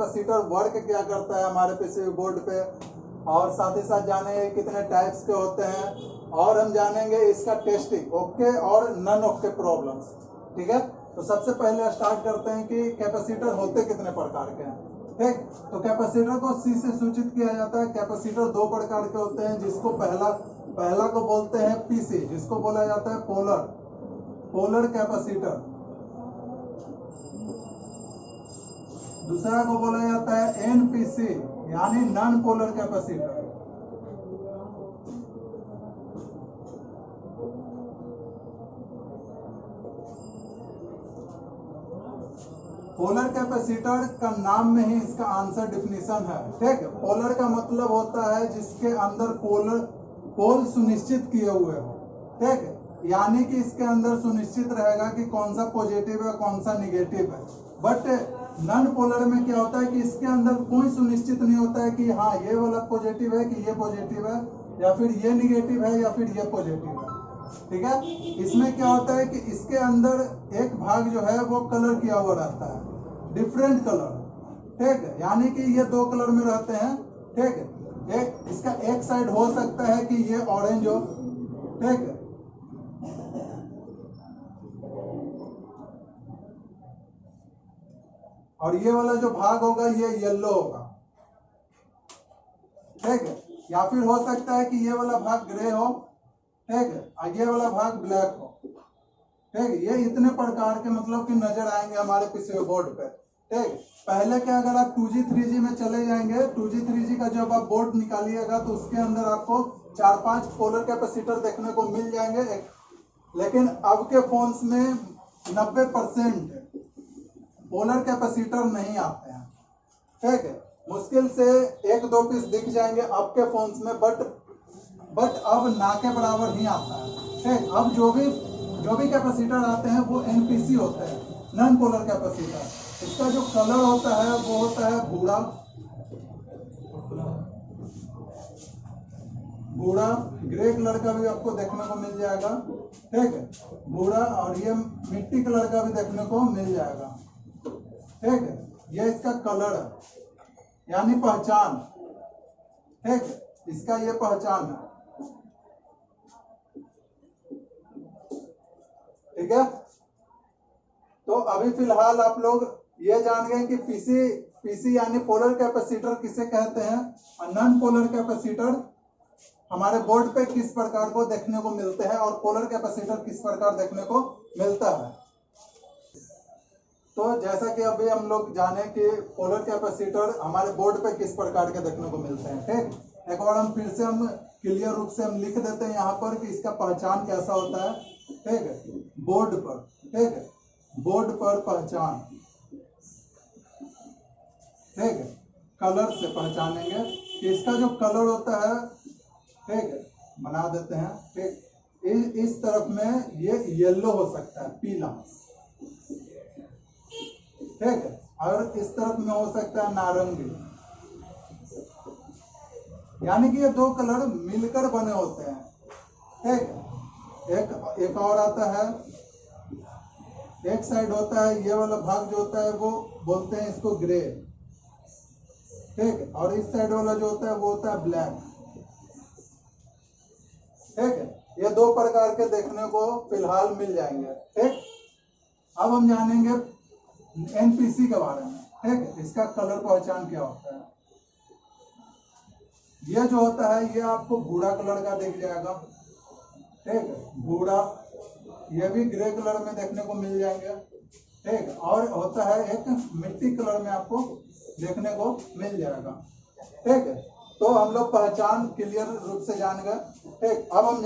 Capacitor work क्या करता है हमारे पीसीबी बोर्ड पे, और साथ ही साथ जानेंगे कितने टाइप्स के होते हैं, और हम जानेंगे इसका टेस्टिंग ओके और नन ओके प्रॉब्लम्स। ठीक है, तो सबसे पहले स्टार्ट करते हैं कि कैपेसिटर होते कितने प्रकार के हैं। ठीक, तो कैपेसिटर को सी से सूचित किया जाता है। कैपेसिटर दो प्रकार के होते हैं, जिसको पहला को बोलते हैं पीसी, जिसको बोला जाता है पोलर कैपेसिटर। दूसरा को बोला जाता है एनपीसी यानी non polar capacitor. Polar capacitor का नाम में ही इसका आंसर डिफिनीशन है। ठीक, पोलर का मतलब होता है जिसके अंदर पोल सुनिश्चित किए हुए हो। ठीक, यानी कि इसके अंदर सुनिश्चित रहेगा कि कौन सा पॉजिटिव है कौन सा निगेटिव है। बट नॉन पोलर में क्या होता है कि इसके अंदर कोई सुनिश्चित नहीं होता है कि हाँ ये वाला पॉजिटिव है कि ये पॉजिटिव है, या फिर ये निगेटिव है या फिर ये पॉजिटिव है। ठीक है, इसमें क्या होता है कि इसके अंदर एक भाग जो है वो कलर किया हुआ रहता है, डिफरेंट कलर। ठीक है, यानी कि ये दो कलर में रहते हैं। ठीक है, इसका एक साइड हो सकता है कि ये ऑरेंज हो। ठीक है, और ये वाला जो भाग होगा ये येलो होगा। ठीक है, या फिर हो सकता है कि ये वाला भाग ग्रे हो। ठीक है, और ये वाला भाग ब्लैक हो। ठीक, ये इतने प्रकार के मतलब कि नजर आएंगे हमारे पीसीबी बोर्ड पे। ठीक, पहले क्या, अगर आप 2G 3G में चले जाएंगे, 2G 3G का जब आप बोर्ड निकालिएगा तो उसके अंदर आपको 4-5 पोलर कैपेसिटर देखने को मिल जाएंगे। लेकिन अब के फोन्स में 90% पोलर कैपेसिटर नहीं आते हैं। ठीक है, मुश्किल से 1-2 पीस दिख जाएंगे अब के फोन्स में, बट अब ना के बराबर ही आता है। ठीक, अब जो भी कैपेसिटर आते हैं वो एनपीसी होते हैं, नॉन पोलर कैपेसिटर। इसका जो कलर होता है वो होता है भूरा, ग्रे कलर का भी आपको देखने को मिल जाएगा। ठीक है, भूरा, और ये मिट्टी कलर का भी देखने को मिल जाएगा। ठीक है, ये इसका कलर है यानी पहचान। ठीक है, इसका ये पहचान है। ठीक है, तो अभी फिलहाल आप लोग ये जान गए कि पीसी यानी पोलर कैपेसिटर किसे कहते हैं, और नॉन पोलर कैपेसिटर हमारे बोर्ड पे किस प्रकार को देखने को मिलते हैं, और पोलर कैपेसिटर किस प्रकार देखने को मिलता है। तो जैसा कि अभी हम लोग जाने कि पोलर कैपेसिटर हमारे बोर्ड पे किस प्रकार के देखने को मिलते हैं। ठीक, एक बार हम फिर से हम क्लियर रूप से हम लिख देते हैं यहाँ पर कि इसका पहचान कैसा होता है। ठीक है, बोर्ड पर, ठीक है, बोर्ड पर पहचान। ठीक है, कलर से पहचानेंगे कि इसका जो कलर होता है, ठीक है, बना देते हैं। ठीक, इस तरफ में ये येलो हो सकता है, पीला। ठीक है, और इस तरफ में हो सकता है नारंगी। यानी कि ये दो कलर मिलकर बने होते हैं। ठीक, एक और आता है, एक साइड होता है ये वाला भाग जो होता है वो बोलते हैं इसको ग्रे। ठीक, और इस साइड वाला जो होता है वो होता है ब्लैक। ठीक है, ये दो प्रकार के देखने को फिलहाल मिल जाएंगे। ठीक, अब हम जानेंगे एनपीसी के बारे में। ठीक, इसका कलर पहचान क्या होता है। ये जो होता है ये आपको भूरा कलर का दिख जाएगा। ठीक, भूरा, ये भी ग्रे कलर में देखने को मिल जाएंगे। ठीक, और होता है एक मिट्टी कलर में आपको देखने को मिल जाएगा। ठीक है, तो हम लोग पहचान क्लियर रूप से जान गए। ठीक, अब हम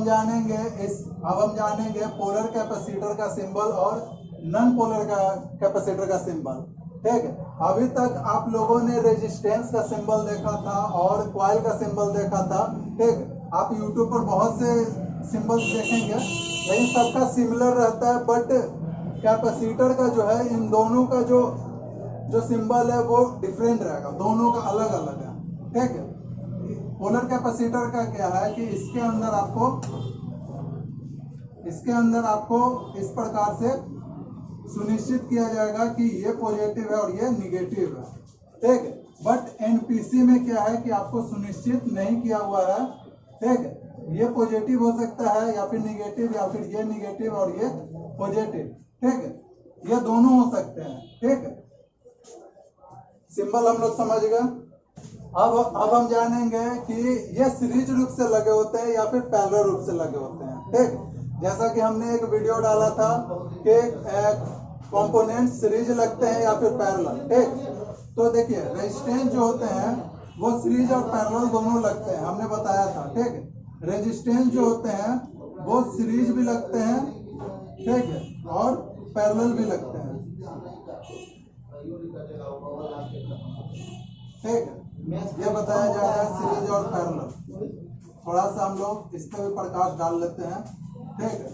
जानेंगे पोलर कैपेसिटर का सिंबल और नॉन पोलर का कैपेसिटर का सिंबल। ठीक है, अभी तक आप लोगों ने रेजिस्टेंस का सिंबल देखा था और कॉइल का सिंबल देखा था। ठीक, आप यूट्यूब पर बहुत से सिंबल्स देखेंगे, लेकिन सबका सिमिलर रहता है। बट कैपेसिटर का जो है, इन दोनों का जो सिंबल है वो डिफरेंट रहेगा, दोनों का अलग अलग है। ठीक है, पोलर कैपेसिटर का क्या है कि इसके अंदर आपको इस प्रकार से सुनिश्चित किया जाएगा कि ये पॉजिटिव है और ये निगेटिव है, ठीक है। बट एनपीसी में क्या है कि आपको सुनिश्चित नहीं किया हुआ है, ठीक है। ये पॉजिटिव हो सकता है या फिर निगेटिव, या फिर ये निगेटिव और ये पॉजिटिव, ठीक है। ये दोनों हो सकते हैं, ठीक है। सिंबल हम लोग समझ गए। अब हम जानेंगे कि ये सीरीज रूप से लगे होते हैं या फिर पैरेलल रूप से लगे होते हैं, ठीक। जैसा कि हमने एक वीडियो डाला था कि कंपोनेंट सीरीज लगते हैं या फिर पैरेलल, ठीक। तो देखिए रेजिस्टेंस जो होते हैं वो सीरीज और पैरेलल दोनों लगते हैं, हमने बताया था, ठीक। रेजिस्टेंस जो होते हैं वो सीरीज भी लगते हैं, ठीक है, और पैरेलल भी लगते हैं, ठीक है। ये बताया जा रहा है सीरीज और पैरेलल। थोड़ा सा हम लोग इस पे भी प्रकाश डाल लेते हैं, ठीक है।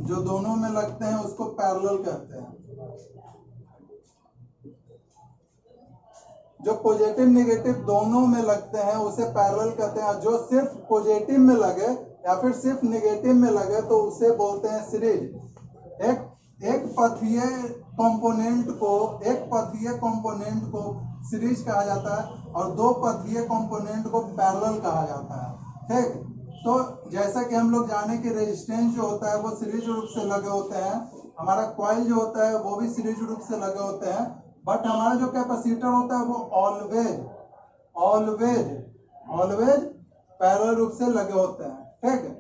जो दोनों में लगते हैं उसको पैरेलल कहते हैं। जो पॉजिटिव निगेटिव दोनों में लगते हैं उसे पैरेलल कहते हैं। जो सिर्फ पॉजिटिव में लगे या फिर सिर्फ निगेटिव में लगे तो उसे बोलते हैं सीरीज। एक पथीय कंपोनेंट को सीरीज कहा जाता है और दो पथीय कंपोनेंट को पैरेलल कहा जाता है, ठीक। तो जैसा कि हम लोग जाने कि रेजिस्टेंस जो होता है वो सीरीज रूप से लगे होते हैं, हमारा कॉइल जो होता है वो भी सीरीज रूप से लगे होते हैं, बट हमारा जो कैपेसिटर होता है वो ऑलवेज पैरेलल रूप से लगे होते हैं, ठीक है।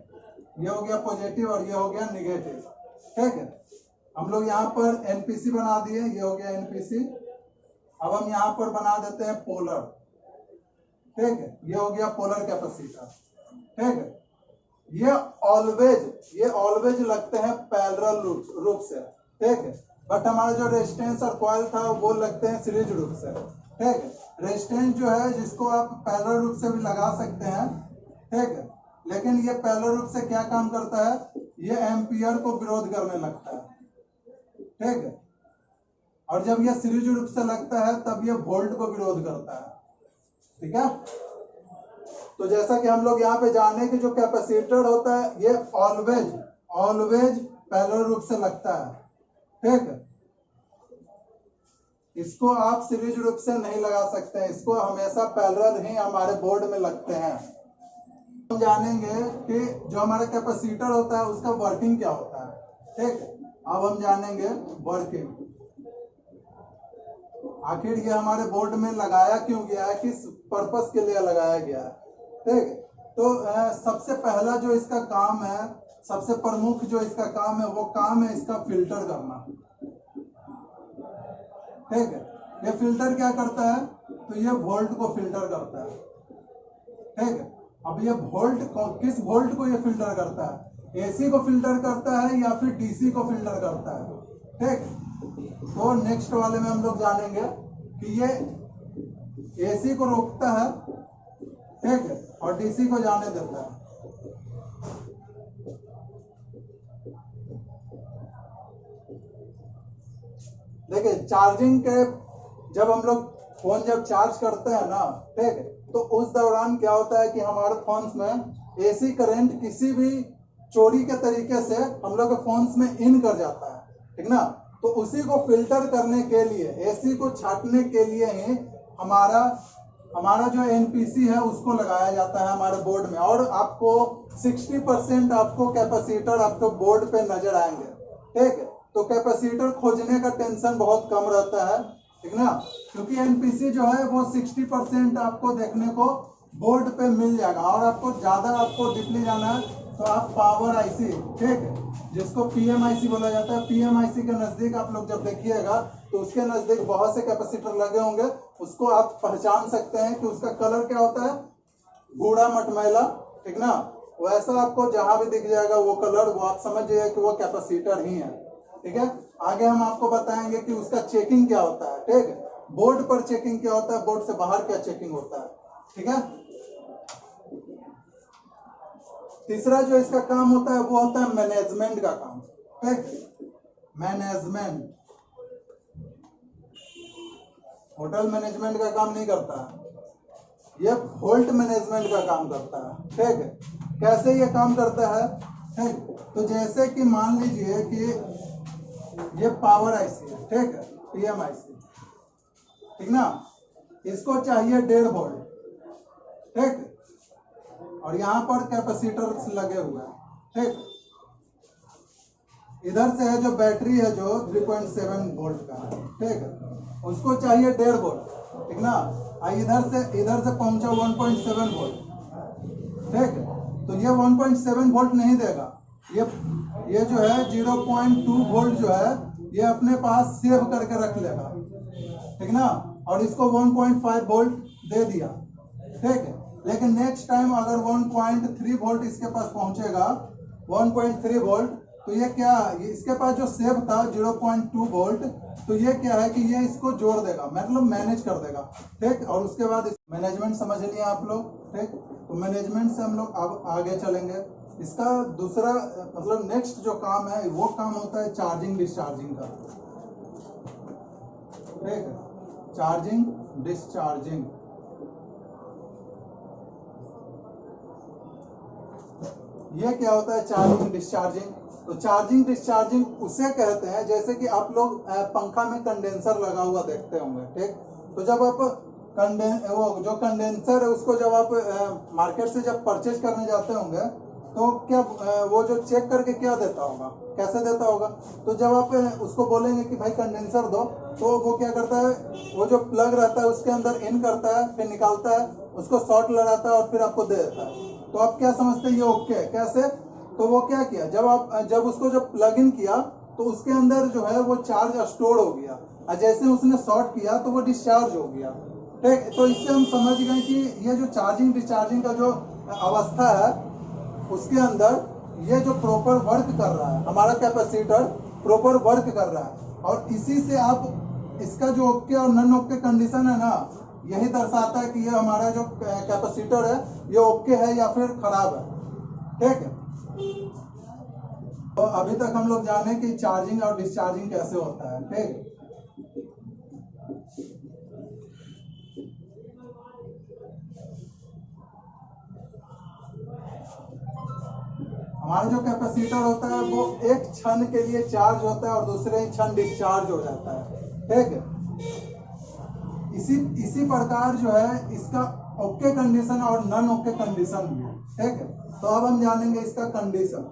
ये हो गया पॉजिटिव और ये हो गया निगेटिव, ठीक है। हम लोग यहाँ पर एनपीसी बना दिए, ये हो गया एनपीसी। अब हम यहाँ पर बना देते हैं पोलर, ठीक है। ये हो गया पोलर कैपेसिटर, ठीक है। ये ऑलवेज लगते हैं पैरेलल रूप से, ठीक है। बट हमारा जो रेजिस्टेंस और कॉइल था वो लगते हैं सीरीज रूप से, ठीक है। रेजिस्टेंस जो है जिसको आप पैरेलल रूप से भी लगा सकते हैं, ठीक है, लेकिन ये पैरेलल रूप से क्या काम करता है, ये एम्पियर को विरोध करने लगता है, ठीक है। और जब ये सीरीज रूप से लगता है तब ये वोल्ट को विरोध करता है, ठीक है। तो जैसा कि हम लोग यहाँ पे जाने कि जो कैपेसिटर होता है ये ऑलवेज पैरेलल रूप से लगता है, ठीक है। इसको आप सीरीज रूप से नहीं लगा सकते हैं, इसको हमेशा पैरेलल ही हमारे बोर्ड में लगते हैं। हम जानेंगे कि जो हमारा कैपेसिटर होता है उसका वर्किंग क्या होता है, ठीक है। अब हम जानेंगे वर्किंग, आखिर ये हमारे बोर्ड में लगाया क्यों गया है, किस पर्पस के लिए लगाया गया है, ठीक है। तो सबसे पहला जो इसका काम है, सबसे प्रमुख जो इसका काम है वो काम है इसका फिल्टर करना, ठीक है। ये फिल्टर क्या करता है, तो ये वोल्ट को फिल्टर करता है, ठीक है। अब ये किस वोल्ट को ये फिल्टर करता है, एसी को फिल्टर करता है या फिर डीसी को फिल्टर करता है, ठीक। तो नेक्स्ट वाले में हम लोग जानेंगे कि ये एसी को रोकता है, ठीक है, और डीसी को जाने देता है। देखिए चार्जिंग के जब हम लोग फोन जब चार्ज करते हैं ना, ठीक है, तो उस दौरान क्या होता है कि हमारे फोन में एसी करंट किसी भी चोरी के तरीके से हम लोग के फोन में इन कर जाता है, ठीक ना। तो उसी को फिल्टर करने के लिए, एसी को छाटने के लिए ही हमारा जो एनपीसी है उसको लगाया जाता है हमारे बोर्ड में। और आपको 60% आपको कैपेसिटर आपको बोर्ड पे नजर आएंगे, ठीक है। तो कैपेसिटर खोजने का टेंशन बहुत कम रहता है, ठीक ना, क्योंकि एनपीसी जो है वो 60% आपको देखने को बोर्ड पे मिल जाएगा। और आपको ज्यादा आपको डीपली जाना है तो आप पावर आईसी, ठीक है, जिसको पीएमआईसी बोला जाता है, पीएमआईसी के नजदीक आप लोग जब देखिएगा तो उसके नजदीक बहुत से कैपेसिटर लगे होंगे, उसको आप पहचान सकते हैं कि उसका कलर क्या होता है, बूढ़ा मटमैला, ठीक ना। वैसा आपको जहां भी दिख जाएगा वो कलर, वो आप समझ जाइए कि वो कैपेसिटर ही है, ठीक है। आगे हम आपको बताएंगे कि उसका चेकिंग क्या होता है, ठीक है, बोर्ड पर चेकिंग क्या होता है, बोर्ड से बाहर क्या चेकिंग होता है, ठीक है। तीसरा जो इसका काम होता है वो होता है मैनेजमेंट का काम, ठीक। मैनेजमेंट, होटल मैनेजमेंट का काम नहीं करता है, ये वोल्ट मैनेजमेंट का काम करता है, ठीक है। कैसे ये काम करता है, ठीक, तो जैसे कि मान लीजिए कि ये पावर आईसी है, ठीक है, पीएम आईसी, ठीक ना, इसको चाहिए 1.5 वोल्ट, ठीक, और यहाँ पर कैपेसिटर लगे हुए हैं, ठीक, इधर से है जो बैटरी है जो 3.7 वोल्ट का है, ठीक है, उसको चाहिए 1.5 वोल्ट, ठीक ना, इधर से पहुंचा 1.7 वोल्ट, ठीक है, तो ये 1.7 वोल्ट नहीं देगा, ये जो है 0.2 वोल्ट जो है ये अपने पास सेव करके रख लेगा, ठीक ना, और इसको 1.5 वोल्ट दे दिया, ठीक है, लेकिन नेक्स्ट टाइम अगर 1.3 वोल्ट इसके पास पहुंचेगा, 1.3 वोल्ट, तो ये क्या, ये इसके पास जो सेव था 0.2 वोल्ट, तो ये क्या है कि ये इसको जोड़ देगा, मतलब मैनेज कर देगा, ठीक, और उसके बाद मैनेजमेंट समझ लिए आप लोग, ठीक, तो मैनेजमेंट से हम लोग अब आगे चलेंगे। इसका दूसरा मतलब नेक्स्ट जो काम है वो काम होता है चार्जिंग डिस्चार्जिंग का, ठीक है, चार्जिंग डिस्चार्जिंग। ये क्या होता है चार्जिंग डिस्चार्जिंग? तो चार्जिंग डिस्चार्जिंग उसे कहते हैं, जैसे कि आप लोग पंखा में कंडेंसर लगा हुआ देखते होंगे, ठीक, तो जब आप वो जो कंडेंसर है उसको जब आप मार्केट से जब परचेज करने जाते होंगे तो क्या वो जो चेक करके क्या देता होगा, कैसे देता होगा, तो जब आप उसको बोलेंगे कि भाई कंडेंसर दो, तो वो क्या करता है, वो जो प्लग रहता है उसके अंदर इन करता है, फिर निकालता है, उसको शॉर्ट लगाता है और फिर आपको दे देता है। तो आप क्या समझते हैं ये ओके है, कैसे, तो वो क्या किया, जब उसको जब प्लग इन किया तो उसके अंदर जो है वो चार्ज स्टोर हो गया, और जैसे उसने शॉर्ट किया तो वो डिस्चार्ज हो गया, ठीक। तो इससे हम समझ गए कि ये जो चार्जिंग डिस्चार्जिंग का जो अवस्था है उसके अंदर ये जो प्रॉपर वर्क कर रहा है, हमारा कैपेसिटर प्रॉपर वर्क कर रहा है, और इसी से आप इसका जो ओके और नॉन ओके कंडीशन है ना, यही दर्शाता है कि ये हमारा जो कैपेसिटर है ये ओके है या फिर खराब है, ठीक है। तो अभी तक हम लोग जाने कि चार्जिंग और डिस्चार्जिंग कैसे होता है, ठीक। हमारा जो कैपेसिटर होता है वो एक क्षण के लिए चार्ज होता है और दूसरे क्षण डिस्चार्ज हो जाता है, ठीक है। इसी प्रकार जो है इसका ओके कंडीशन और नॉन ओके कंडीशन भी है, ठीक है। तो अब हम जानेंगे इसका कंडीशन।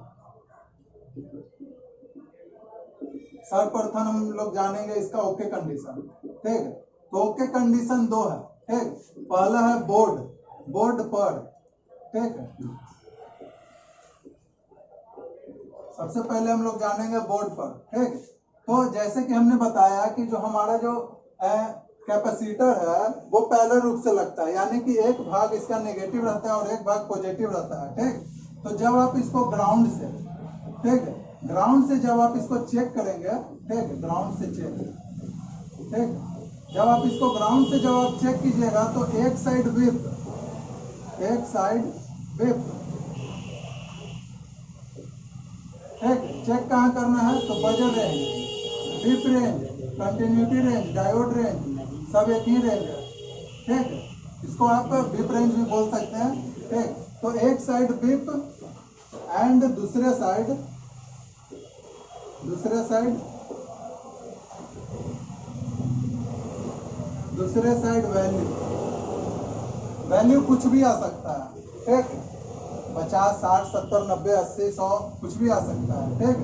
सर्वप्रथम हम लोग जानेंगे इसका ओके कंडीशन, ठीक है। तो ओके कंडीशन 2 है, ठीक। पहला है बोर्ड पर, ठीक है। सबसे पहले हम लोग जानेंगे बोर्ड पर, ठीक। तो जैसे कि हमने बताया कि जो हमारा जो कैपेसिटर है वो पैरेलल रूप से लगता है, यानी कि एक भाग इसका नेगेटिव रहता है और एक भाग पॉजिटिव रहता है, ठीक। तो जब आप इसको ग्राउंड से, ठीक है, ग्राउंड से जब आप इसको चेक करेंगे, ठीक है, ग्राउंड से चेक, ठीक, जब आप इसको ग्राउंड से जब आप चेक कीजिएगा तो एक साइड विप, ठीक, चेक कहाँ करना है, तो buzzer range, whip range, continuity range, diode range, सब एक ही रेंज है, ठीक। इसको आप विप रेंज भी बोल सकते हैं, ठीक। तो एक साइड विप एंड दूसरे साइड वैल्यू कुछ भी आ सकता है, ठीक, 50, 60, 70, 90, 80, 100 कुछ भी आ सकता है, ठीक।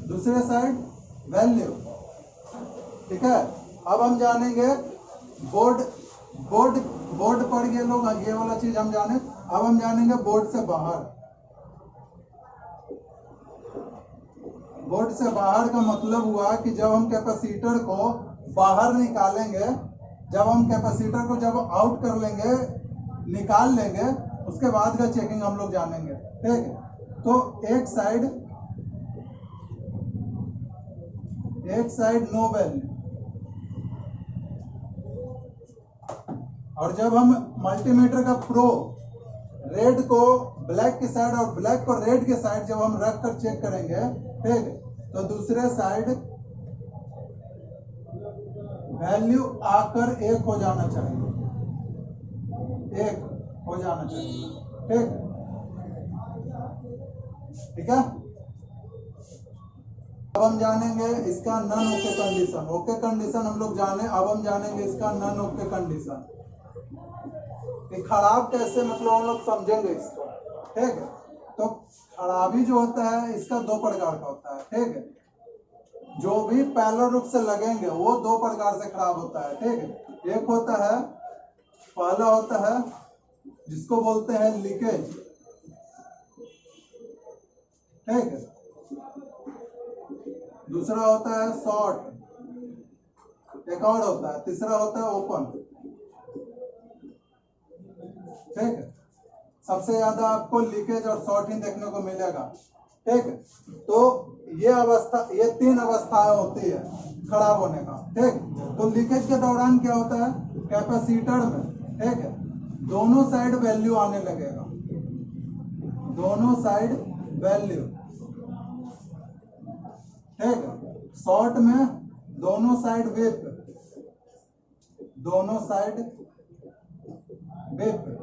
दूसरे साइड वैल्यू, ठीक है। अब हम जानेंगे बोर्ड पर ये लोग ये वाला चीज हम जाने। अब हम जानेंगे बोर्ड से बाहर का मतलब हुआ कि जब हम कैपेसिटर को बाहर निकालेंगे, जब हम कैपेसिटर को जब आउट कर लेंगे, निकाल लेंगे, उसके बाद का चेकिंग हम लोग जानेंगे, ठीक है। तो एक साइड नो वैल्यू, और जब हम मल्टीमीटर का प्रो रेड को ब्लैक की साइड और ब्लैक को रेड के साइड जब हम रख कर चेक करेंगे, ठीक, तो दूसरे साइड वैल्यू आकर एक हो जाना चाहिए, ठीक है। अब हम जानेंगे इसका non okay condition. Okay condition हम लोग जाने, अब हम जानेंगे इसका नॉन ओके कंडीशन कि खराब कैसे मतलब हम लोग समझेंगे इसको। ठीक है, तो खराबी जो होता है इसका दो प्रकार का होता है। ठीक है, जो भी पैरेलल रूप से लगेंगे वो दो प्रकार से खराब होता है। ठीक है, एक होता है, पहला होता है जिसको बोलते हैं लीकेज। ठीक है, दूसरा होता है शॉर्ट, एक और होता है, तीसरा होता है ओपन। ठीक है, सबसे ज्यादा आपको लीकेज और शॉर्टिंग देखने को मिलेगा। ठीक है, तो ये अवस्था, ये तीन अवस्थाएं होती है खराब होने का। ठीक, तो लीकेज के दौरान क्या होता है, कैपेसिटर में, ठीक है, दोनों साइड वैल्यू आने लगेगा, दोनों साइड वैल्यू। ठीक है, शॉर्ट में दोनों साइड विप, दोनों साइड विप।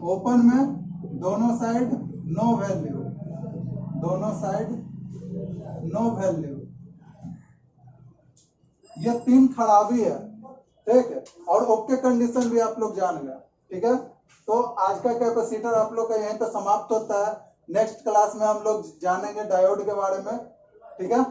ओपन में दोनों साइड नो वैल्यू, दोनों साइड नो वैल्यू। ये तीन खराबी है। ठीक है, और ओके कंडीशन भी आप लोग जान गए। ठीक है, तो आज का कैपेसिटर आप लोग का यहीं पर समाप्त होता है। नेक्स्ट क्लास में हम लोग जानेंगे डायोड के बारे में। ठीक है।